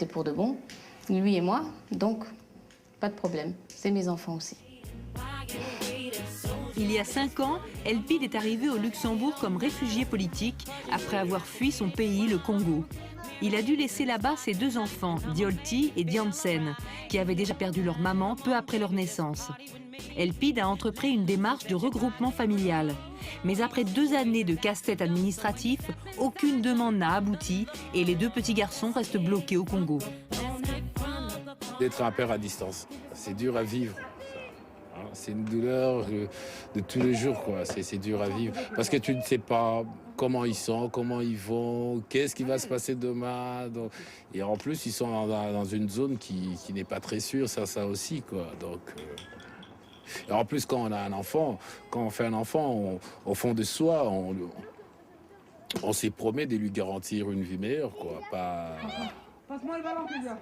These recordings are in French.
C'est pour de bon, lui et moi, donc pas de problème. C'est mes enfants aussi. Il y a 5 ans, Elpide est arrivé au Luxembourg comme réfugié politique après avoir fui son pays, le Congo. Il a dû laisser là-bas ses 2 enfants, Diolti et Diansen, qui avaient déjà perdu leur maman peu après leur naissance. Elpide a entrepris une démarche de regroupement familial. Mais après 2 années de casse-tête administratif, aucune demande n'a abouti et les 2 petits garçons restent bloqués au Congo. D'être un père à distance, c'est dur à vivre. C'est une douleur de tous les jours, quoi. C'est dur à vivre. Parce que tu ne sais pas comment ils sont, comment ils vont, qu'est-ce qui va se passer demain. Donc, et en plus, ils sont dans une zone qui n'est pas très sûre, ça aussi, quoi. Donc, et en plus, quand on a un enfant, quand on fait un enfant, au fond de soi, on s'est promis de lui garantir une vie meilleure, quoi.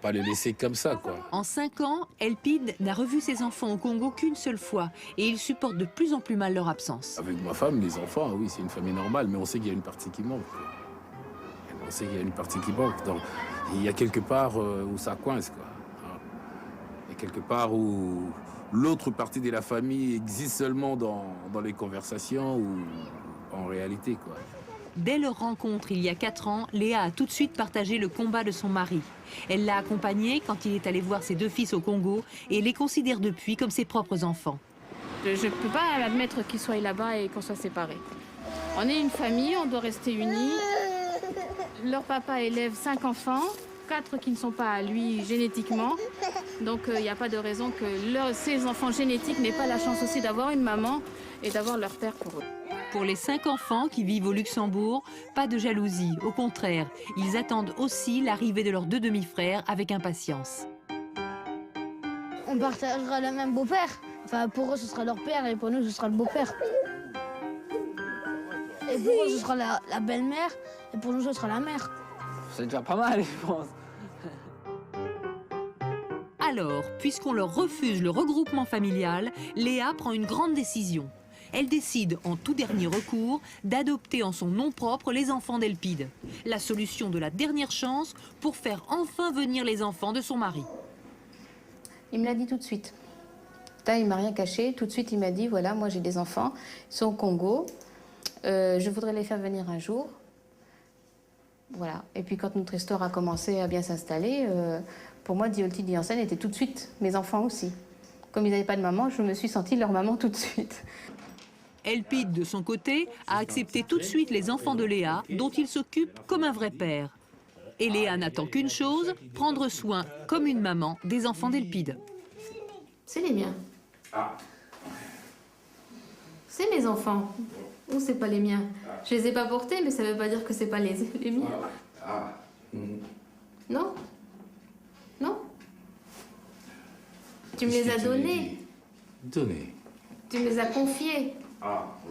Pas le laisser comme ça, quoi. En 5 ans, Elpide n'a revu ses enfants au Congo qu'une seule fois et il supporte de plus en plus mal leur absence. Avec ma femme, les enfants, oui, c'est une famille normale, mais on sait qu'il y a une partie qui manque. On sait qu'il y a une partie qui manque. Donc, il y a quelque part où ça coince, quoi. Il y a quelque part où l'autre partie de la famille existe seulement dans les conversations ou en réalité, quoi. Dès leur rencontre il y a 4 ans, Léa a tout de suite partagé le combat de son mari. Elle l'a accompagné quand il est allé voir ses 2 fils au Congo et les considère depuis comme ses propres enfants. Je ne peux pas admettre qu'ils soient là-bas et qu'on soit séparés. On est une famille, on doit rester unis. Leur papa élève 5 enfants, 4 qui ne sont pas à lui génétiquement. Donc il n'y a pas de raison que ces enfants génétiques n'aient pas la chance aussi d'avoir une maman et d'avoir leur père pour eux. Pour les 5 enfants qui vivent au Luxembourg, pas de jalousie, au contraire, ils attendent aussi l'arrivée de leurs 2 demi-frères avec impatience. On partagera le même beau-père. Enfin, pour eux, ce sera leur père et pour nous, ce sera le beau-père. Et pour eux, ce sera la belle-mère et pour nous, ce sera la mère. C'est déjà pas mal, je pense. Alors, puisqu'on leur refuse le regroupement familial, Léa prend une grande décision. Elle décide, en tout dernier recours, d'adopter en son nom propre les enfants d'Elpide. La solution de la dernière chance pour faire enfin venir les enfants de son mari. Il me l'a dit tout de suite. Il m'a rien caché. Tout de suite, il m'a dit, voilà, moi j'ai des enfants, ils sont au Congo. Je voudrais les faire venir un jour. Voilà. Et puis quand notre histoire a commencé à bien s'installer, pour moi, Diolti et Diansen étaient tout de suite mes enfants aussi. Comme ils n'avaient pas de maman, je me suis sentie leur maman tout de suite. Elpide, de son côté, a accepté tout de suite les enfants de Léa, dont il s'occupe comme un vrai père. Et Léa n'attend qu'une chose, prendre soin, comme une maman, des enfants d'Elpide. C'est les miens. C'est mes enfants. Ou c'est pas les miens. Je les ai pas portés, mais ça veut pas dire que c'est pas les miens. Non? Non? Tu me les as donnés. Donnés. Tu me les as confiés.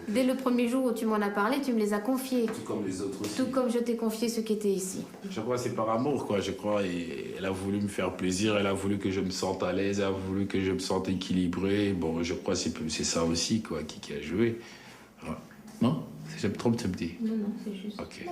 Dès le premier jour où tu m'en as parlé, tu me les as confiés. Tout comme les autres aussi. Tout comme je t'ai confié ceux qui étaient ici. Je crois que c'est par amour, quoi. Je crois, et elle a voulu me faire plaisir, elle a voulu que je me sente à l'aise, elle a voulu que je me sente équilibré. Bon, je crois que c'est ça aussi, quoi, qui a joué. Ouais. Non? Je me trompe, tu me dis? Non, non, c'est juste. Ok.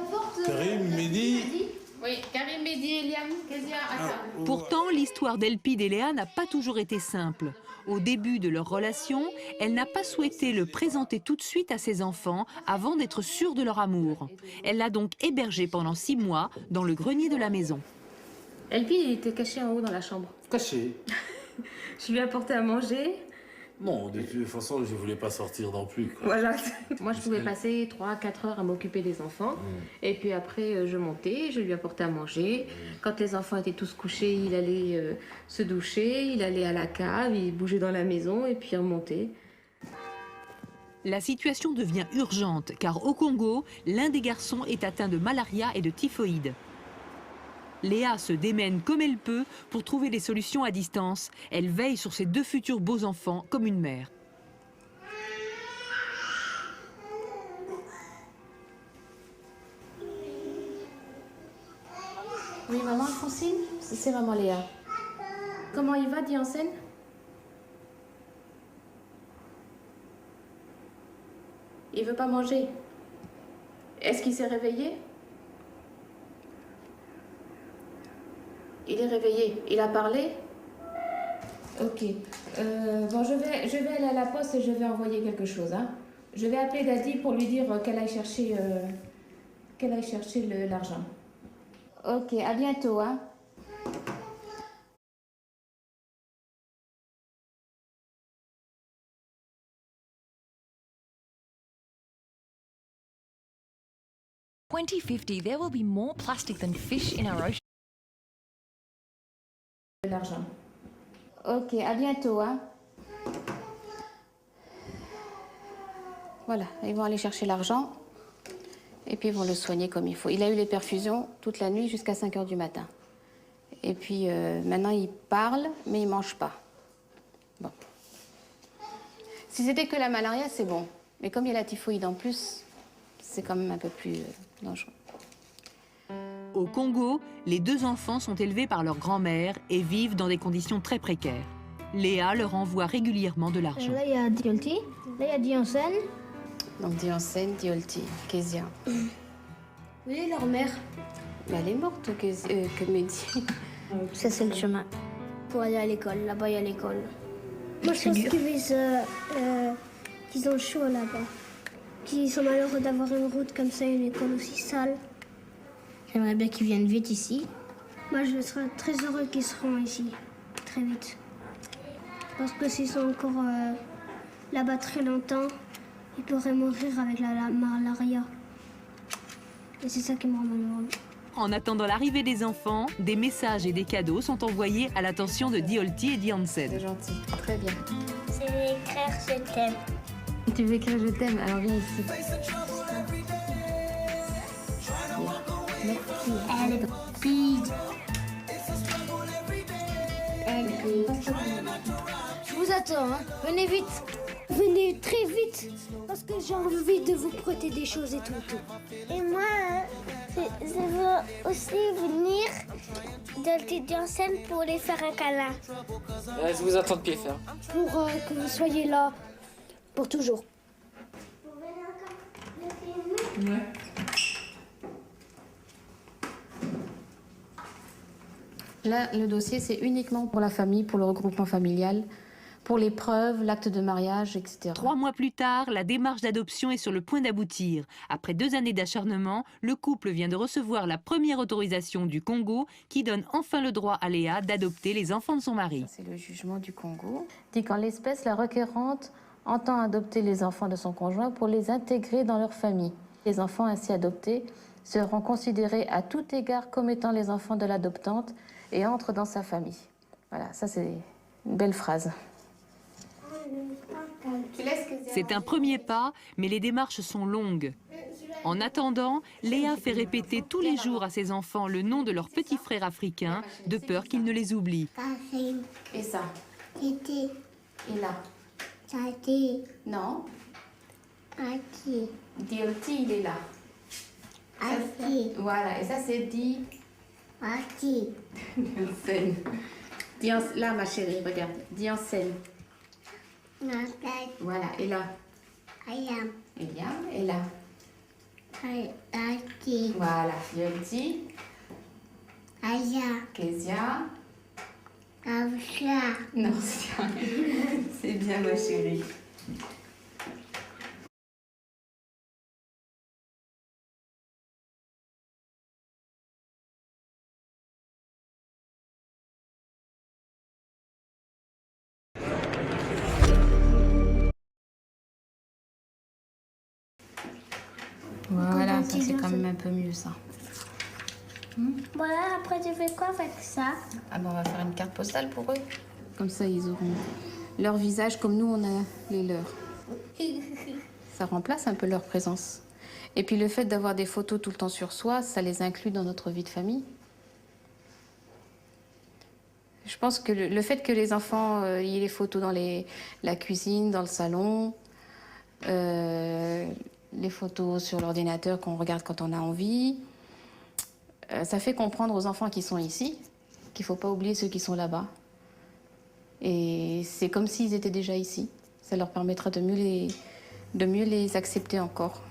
Karim, Mehdi. Oui, Karim, Mehdi, Eliam, Kezia, Assa. Pourtant, l'histoire d'Elpide et Léa n'a pas toujours été simple. Au début de leur relation, elle n'a pas souhaité le présenter tout de suite à ses enfants avant d'être sûre de leur amour. Elle l'a donc hébergé pendant 6 mois dans le grenier de la maison. Elpide, il était caché en haut dans la chambre. Caché. Je lui ai apporté à manger. Non, de toute façon, je voulais pas sortir non plus, quoi. Voilà. Moi, je pouvais passer 3-4 heures à m'occuper des enfants. Et puis après, je montais, je lui apportais à manger. Quand les enfants étaient tous couchés, il allait se doucher, il allait à la cave, il bougeait dans la maison et puis il remontait. La situation devient urgente car au Congo, l'un des garçons est atteint de malaria et de typhoïde. Léa se démène comme elle peut pour trouver des solutions à distance. Elle veille sur ses 2 futurs beaux enfants comme une mère. Oui, maman Alphonsine, c'est maman Léa. Comment il va, Diansen? Il veut pas manger. Est-ce qu'il s'est réveillé? Il est réveillé. Il a parlé? Ok. Bon, je vais aller à la poste et je vais envoyer quelque chose. Hein. Je vais appeler Daddy pour lui dire qu'elle aille chercher, l'argent. Ok, à bientôt. Hein. By 2050, there will be more plastic than fish in our ocean. L'argent. Ok, à bientôt. Hein. Voilà, ils vont aller chercher l'argent et puis ils vont le soigner comme il faut. Il a eu les perfusions toute la nuit jusqu'à 5 h du matin. Et puis maintenant il parle, mais il ne mange pas. Bon. Si c'était que la malaria, c'est bon. Mais comme il y a la typhoïde en plus, c'est quand même un peu plus dangereux. Au Congo, les 2 enfants sont élevés par leur grand-mère et vivent dans des conditions très précaires. Léa leur envoie régulièrement de l'argent. Là, il y a Diolti, là, il y a Diansène. Donc Diansène, Diolti, Kezia. Oui, leur mère. Mais elle est morte, que Mehdi. Ça, c'est le chemin. Pour aller à l'école, là-bas, il y a l'école. Moi, je pense qu'ils ont chaud là-bas. Qu'ils sont malheureux d'avoir une route comme ça, une école aussi sale. J'aimerais bien qu'ils viennent vite ici. Moi, je serais très heureux qu'ils seront ici, très vite. Parce que s'ils sont encore là-bas très longtemps, ils pourraient mourir avec la malaria. Et c'est ça qui me rend malheureux. En attendant l'arrivée des enfants, des messages et des cadeaux sont envoyés à l'attention de Diolti et Diansen. C'est gentil, très bien. C'est écrire je t'aime. Tu veux écrire je t'aime, alors viens ici. Elle est petite. Je vous attends, hein. Venez vite. Venez très vite, parce que j'ai envie de vous prêter des choses et tout. Et moi, je veux aussi venir dans le scène pour les faire un câlin. Je vous attends de pied ferme. Pour que vous soyez là pour toujours. Là, le dossier, c'est uniquement pour la famille, pour le regroupement familial, pour les preuves, l'acte de mariage, etc. 3 mois plus tard, la démarche d'adoption est sur le point d'aboutir. Après 2 années d'acharnement, le couple vient de recevoir la première autorisation du Congo qui donne enfin le droit à Léa d'adopter les enfants de son mari. C'est le jugement du Congo. Dit qu'en l'espèce, la requérante entend adopter les enfants de son conjoint pour les intégrer dans leur famille. Les enfants ainsi adoptés seront considérés à tout égard comme étant les enfants de l'adoptante et entrent dans sa famille. Voilà, ça c'est une belle phrase. C'est un premier pas, mais les démarches sont longues. En attendant, Léa fait répéter tous les jours à ses enfants le nom de leur petit frère africain, de peur qu'ils ne les oublient. Et ça? Titi, Et là? Tati, Non. Aki, Diolti, il est là. Aki, Voilà, et ça c'est dit. Aki, Diansen. Là, ma chérie, regarde. Diansen. Nakai, Voilà, et là? Ayam, Eliam, et là? Aki, Voilà, Diolti, Aya, Kezia. Avsha. Non, c'est bien, ma chérie. Voilà, ça c'est quand même un peu mieux ça. Voilà, après tu fais quoi avec ça? Ah ben on va faire une carte postale pour eux. Comme ça ils auront leur visage comme nous on a les leurs. Ça remplace un peu leur présence. Et puis le fait d'avoir des photos tout le temps sur soi, ça les inclut dans notre vie de famille. Je pense que le fait que les enfants aient les photos dans la cuisine, dans le salon, les photos sur l'ordinateur qu'on regarde quand on a envie, ça fait comprendre aux enfants qui sont ici qu'il ne faut pas oublier ceux qui sont là-bas. Et c'est comme s'ils étaient déjà ici. Ça leur permettra de mieux les accepter encore.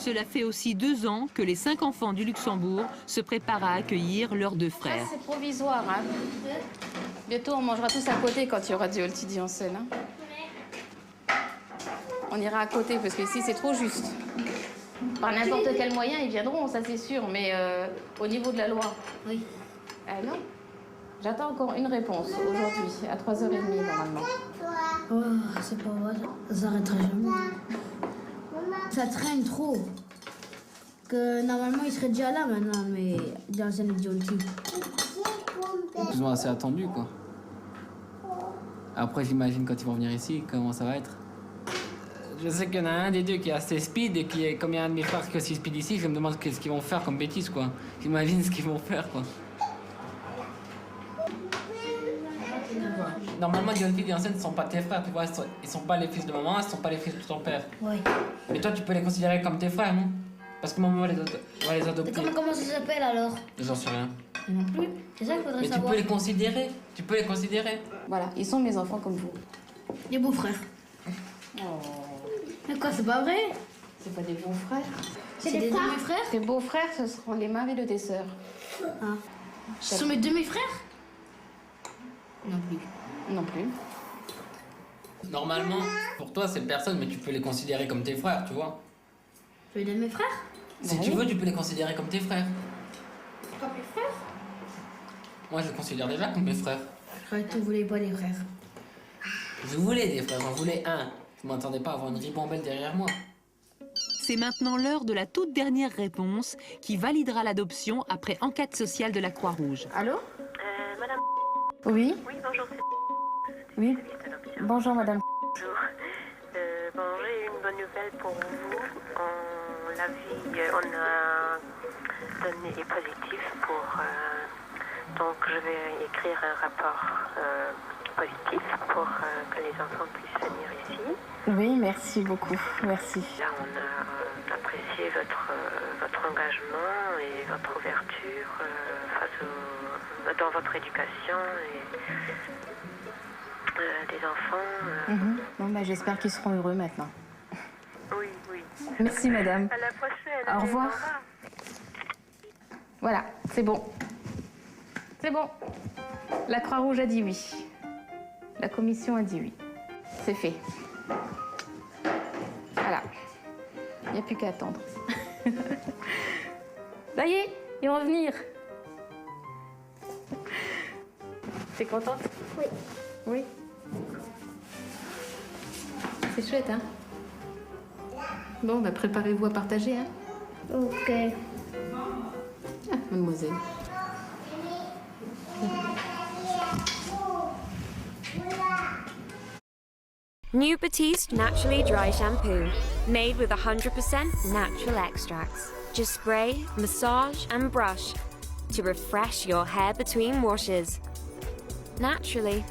Cela fait aussi 2 ans que les 5 enfants du Luxembourg se préparent à accueillir leurs 2 frères. C'est provisoire. Hein. Bientôt, on mangera tous à côté quand il y aura du Holti en scène. Hein. On ira à côté parce qu'ici, c'est trop juste. Par n'importe quel moyen, ils viendront, ça c'est sûr. Mais au niveau de la loi. Oui. Ah non. J'attends encore une réponse aujourd'hui, à 3h30 normalement. Oh, c'est pas vrai, ça s'arrêtera jamais. Ça traîne trop. Que normalement, il serait déjà là maintenant, mais dans la scène de Holti. Ils sont assez attendus, quoi. Après, j'imagine quand ils vont venir ici, comment ça va être. Je sais qu'il y en a un des deux qui est assez speed et qui est, comme il y a un de mes frères qui est aussi speed ici, je me demande ce qu'ils vont faire comme bêtises, quoi. J'imagine ce qu'ils vont faire, quoi. Normalement, Dionty et Janssen ne sont pas tes frères, tu vois. Ils sont pas les fils de maman, ils sont pas les fils de ton père. Oui. Mais toi, tu peux les considérer comme tes frères, non? Parce que maman va les adopter. Comment ça s'appelle alors? J'en sais rien. Non plus. C'est ça qu'il faudrait Mais savoir. tu peux les considérer. Tu peux les considérer. Voilà, ils sont mes enfants comme vous. Des beaux-frères. Oh. Mais quoi, c'est pas vrai? C'est pas des beaux frères. C'est des demi-frères? Tes beaux-frères, ce seront les maris de tes sœurs. Ah. Ce sont mes demi-frères? Non plus. Non plus. Normalement, pour toi, c'est personne, mais tu peux les considérer comme tes frères, tu vois. Tu veux des mes frères? Si Bah tu oui. veux, tu peux les considérer comme tes frères. Comme mes frères? Moi, je les considère déjà comme mes frères. Je croyais que tu voulais pas des frères. Je voulais des frères, j'en voulais un. Je m'attendais pas à avoir une ribambelle derrière moi. C'est maintenant l'heure de la toute dernière réponse qui validera l'adoption après enquête sociale de la Croix-Rouge. Allô? Madame. Oui? Oui, bonjour, c'est Oui. service d'adoption. Bonjour madame. Bonjour. Bon, j'ai une bonne nouvelle pour vous. On a donné est positif pour. Donc, je vais écrire un rapport positif pour que les enfants puissent venir ici. Oui, merci beaucoup. Merci. Là, on a apprécié votre engagement et votre ouverture dans votre éducation et des enfants. Bon, bah, j'espère qu'ils seront heureux maintenant. Oui, oui. Merci madame. À la prochaine. Au revoir. Voilà, c'est bon. C'est bon. La Croix-Rouge a dit oui. La commission a dit oui. C'est fait. Voilà. Il n'y a plus qu'à attendre. Ça y est, ils vont venir. T'es contente? Oui. Oui. C'est chouette, hein? Bon, bah préparez-vous à partager, hein? Ok. Ah, mademoiselle. New Batiste Naturally Dry Shampoo. Made with 100% natural extracts. Just spray, massage and brush to refresh your hair between washes. Naturally.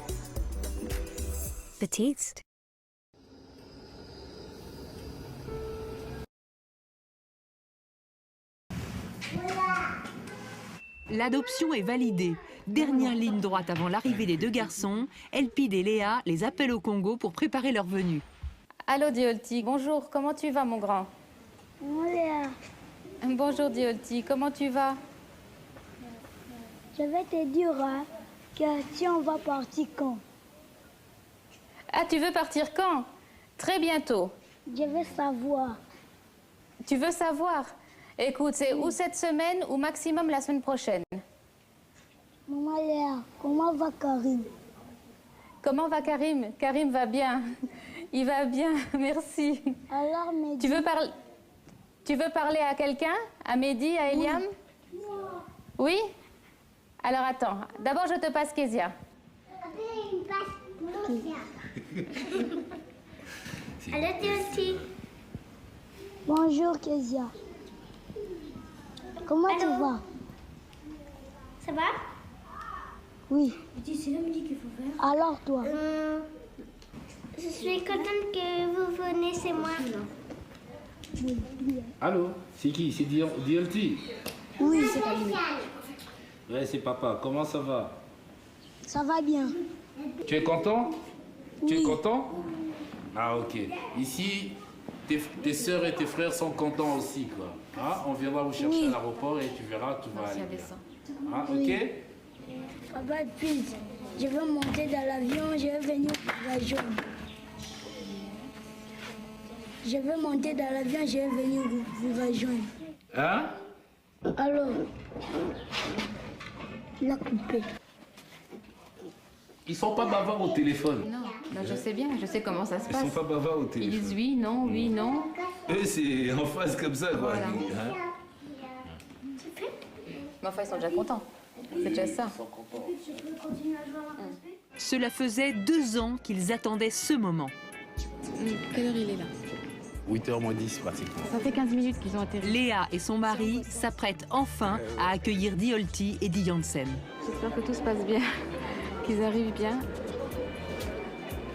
Batiste. L'adoption est validée. Dernière ligne droite avant l'arrivée des 2 garçons, Elpide et Léa les appellent au Congo pour préparer leur venue. Allô Diolti, bonjour, comment tu vas mon grand? Léa, Bonjour Diolti, comment tu vas? je vais te dire que si on va partir quand? Ah, tu veux partir quand? Très bientôt. Je veux savoir. Tu veux savoir? Écoute, c'est ou cette semaine ou maximum la semaine prochaine. Maman Léa, comment va Karim? Comment va Karim? Karim va bien. Il va bien, merci. Alors, mais Tu veux parler à quelqu'un? À Mehdi, à Eliam? Oui? Alors attends, d'abord je te passe Kezia. Allô, Diolti. Bonjour, Kezia. Comment tu vas? Ça va? Oui. C'est l'homme dit qu'il faut faire. Alors, toi? Je suis contente que vous venez, c'est moi. Allô, c'est qui? C'est Diolti? Oui, c'est pas lui. Ouais, c'est papa. Comment ça va? Ça va bien. Tu es content? Oui. Tu es content? Ah, ok. Ici, tes sœurs et tes frères sont contents aussi, quoi. Ah, on viendra vous chercher Oui. à l'aéroport et tu verras, tout va aller bien. Ah, ok? Oui. Papa, puis, je veux monter dans l'avion, je vais venir vous rejoindre. Je veux monter dans l'avion, je vais venir vous rejoindre. Hein? Alors, la coupée. Ils sont pas bavards au téléphone. Non, je sais bien, je sais comment ça se Ils passe. sont pas bavards au Ils téléphone. disent oui, non. Eux, c'est en phase comme ça, quoi. Voilà. Hein? Mais enfin, ils sont déjà contents. C'est déjà ça. Cela faisait 2 ans qu'ils attendaient ce moment. Quelle heure il est là? 8h moins 10 pratiquement. Ça fait 15 minutes qu'ils ont atterri. Léa et son mari s'apprêtent enfin à accueillir Diolti et Di Jansen. J'espère que tout se passe bien, qu'ils arrivent bien.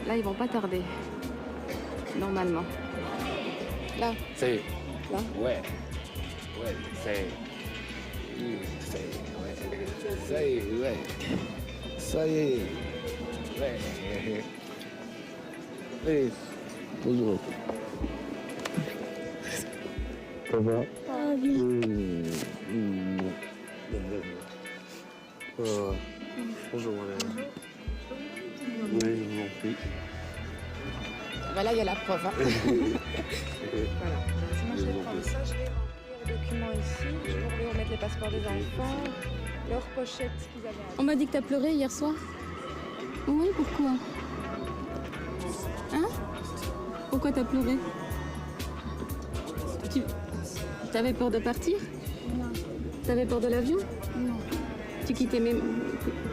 Là, ils vont pas tarder. Normalement. Là. Ça y est. Là. Ouais. Ouais, ça y est. Ça y est, ouais. Ça y est. Ouais. Hey, bonjour. Ça va? Ah oui. Bonjour, madame. Oui, je vous en prie. Bah là, il y a la preuve. Hein. Voilà. Moi, je vais prendre ça, je vais remplir les documents ici, je vais remettre les passeports des enfants, leurs pochettes qu'ils avaient. On m'a dit que t'as pleuré hier soir. Oui, pourquoi? Hein? Pourquoi t'as pleuré? T'avais peur de partir? Non. T'avais peur de l'avion? Non. Tu quittais même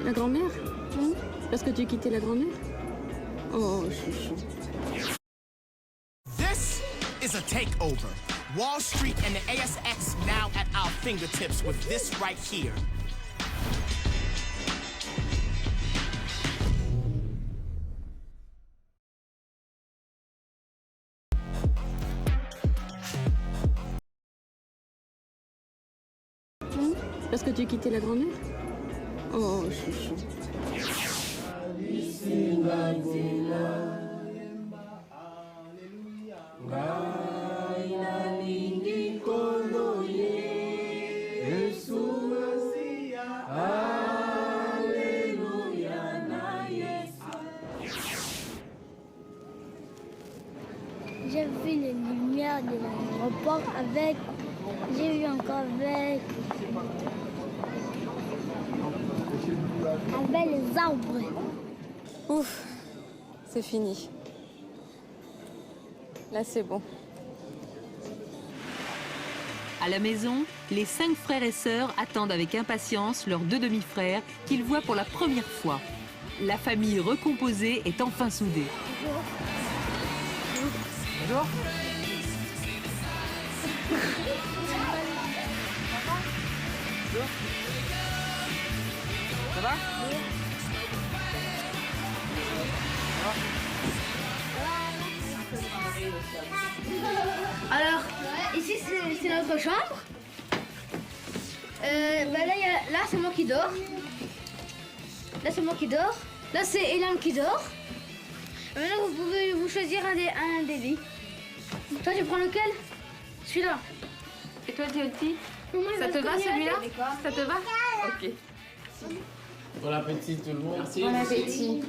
la grand-mère? Hein? Parce que tu quittais la grand-mère? Oh, chouchou. This is a takeover. Wall Street and the ASX now at our fingertips with this right here. Hein? Parce que tu quittais la grand-mère? Oh, chouchou. J'ai vu les lumières de l'aéroport avec. J'ai vu encore avec les arbres. Ouf, c'est fini. Là, c'est bon. À la maison, les 5 frères et sœurs attendent avec impatience leurs 2 demi-frères qu'ils voient pour la première fois. La famille recomposée est enfin soudée. Bonjour. Ça va? Alors, ici c'est notre chambre. Là c'est moi qui dors. Là c'est moi qui dors. Là c'est Elam qui dort. Maintenant vous pouvez vous choisir un des lits. Toi tu prends lequel? Celui-là. Et toi, Diolti? Ça te va celui-là? Ça te va? Ok. Bon appétit tout le monde. Merci. Bon appétit.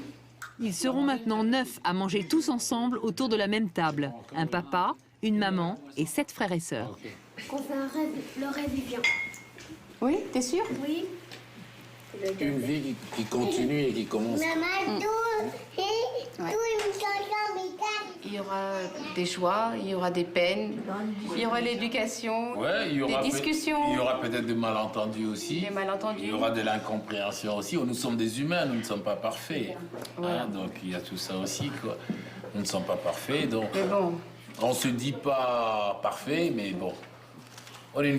Ils seront maintenant 9 à manger tous ensemble autour de la même table. Un papa, une maman et 7 frères et sœurs. Qu'on fait un rêve, le rêve il vient. Oui, t'es sûre? Oui. Une vie qui continue et qui commence. Il y aura des joies, il y aura des peines, il y aura l'éducation, Ouais, il y aura des discussions. Il y aura peut-être des malentendus aussi. Des malentendus. Il y aura de l'incompréhension aussi. Nous sommes des humains, nous ne sommes pas parfaits. Voilà. Hein, donc il y a tout ça aussi, quoi. Nous ne sommes pas parfaits, donc Mais bon. on se dit pas parfait, mais bon, on est une fois.